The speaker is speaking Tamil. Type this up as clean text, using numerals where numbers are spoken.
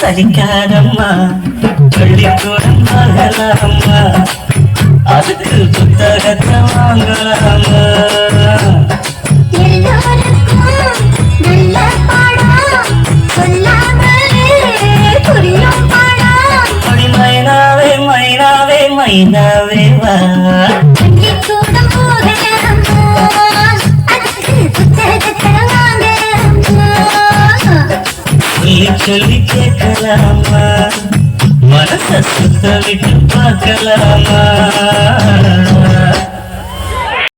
சலிக்காதம்மா பள்ளிக்கூடம் ஆகலாமா அதுக்கு புத்தகத்தை வாங்கலாமா மைனாவே மைனாவே மைனாவே வா சொல்லி கேட்கலாமா மனச சுத்த விட்டு பார்க்கலாமா